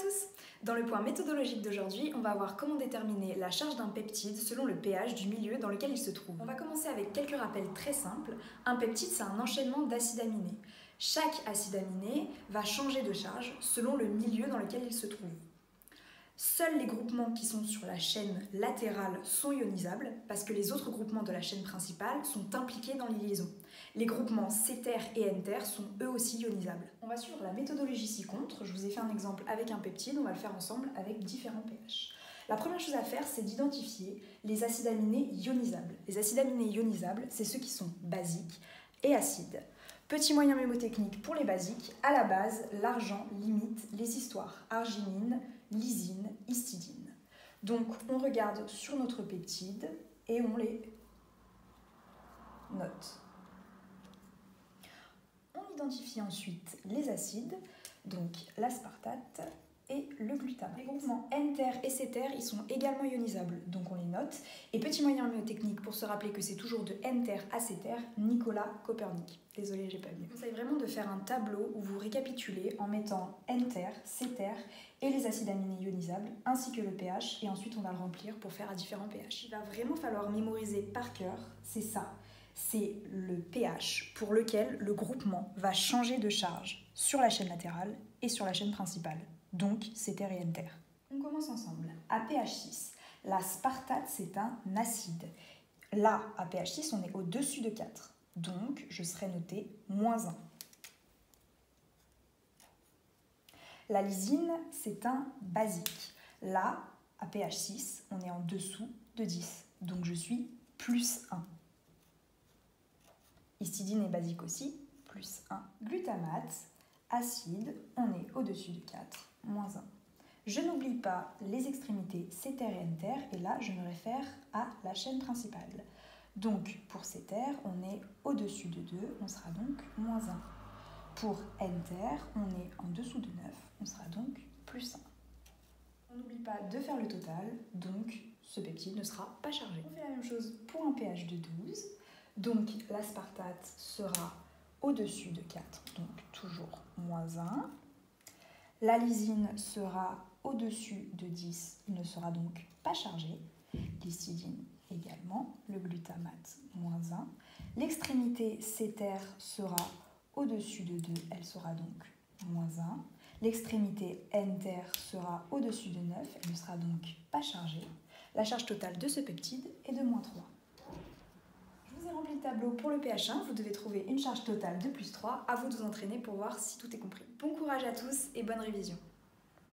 tous! Dans le point méthodologique d'aujourd'hui, on va voir comment déterminer la charge d'un peptide selon le pH du milieu dans lequel il se trouve. On va commencer avec quelques rappels très simples. Un peptide, c'est un enchaînement d'acides aminés. Chaque acide aminé va changer de charge selon le milieu dans lequel il se trouve. Seuls les groupements qui sont sur la chaîne latérale sont ionisables parce que les autres groupements de la chaîne principale sont impliqués dans les liaisons. Les groupements C-ter et N-ter sont eux aussi ionisables. On va suivre la méthodologie ci-contre. Je vous ai fait un exemple avec un peptide, on va le faire ensemble avec différents pH. La première chose à faire, c'est d'identifier les acides aminés ionisables. Les acides aminés ionisables, c'est ceux qui sont basiques et acides. Petit moyen mémotechnique pour les basiques, à la base, l'argent limite les histoires arginine, lysine, histidine. Donc on regarde sur notre peptide et on les note. On identifie ensuite les acides, donc l'aspartate et le glutamate. Les groupements N-ter et C-ter, ils sont également ionisables, donc on les note. Et petit moyen mémotechnique pour se rappeler que c'est toujours de N-ter à C-ter, Nicolas Copernic. Désolée, j'ai pas mieux. Je vous conseille vraiment de faire un tableau où vous récapitulez en mettant N-ter, C-ter et les acides aminés ionisables, ainsi que le pH, et ensuite on va le remplir pour faire à différents pH. Il va vraiment falloir mémoriser par cœur, c'est ça. C'est le pH pour lequel le groupement va changer de charge sur la chaîne latérale et sur la chaîne principale. Donc, C-ter et N-ter. On commence ensemble. À pH 6, l'aspartate, c'est un acide. Là, à pH 6, on est au-dessus de 4. Donc, je serai noté -1. La lysine, c'est un basique. Là, à pH 6, on est en dessous de 10. Donc, je suis +1. Histidine est basique aussi, +1. Glutamate, acide, on est au-dessus de 4, -1. Je n'oublie pas les extrémités C-ter et N-ter, et là je me réfère à la chaîne principale. Donc pour C-ter, on est au-dessus de 2, on sera donc -1. Pour N-ter, on est en dessous de 9, on sera donc +1. On n'oublie pas de faire le total, donc ce peptide ne sera pas chargé. On fait la même chose pour un pH de 12, donc l'aspartate sera au-dessus de 4, donc toujours -1. La lysine sera au-dessus de 10, il ne sera donc pas chargé. L'histidine également, le glutamate -1. L'extrémité C-ter sera au-dessus de 2, elle sera donc -1. L'extrémité N-ter sera au-dessus de 9, elle ne sera donc pas chargée. La charge totale de ce peptide est de -3. Je vous ai rempli le tableau pour le pH 1, vous devez trouver une charge totale de +3, à vous de vous entraîner pour voir si tout est compris. Bon courage à tous et bonne révision.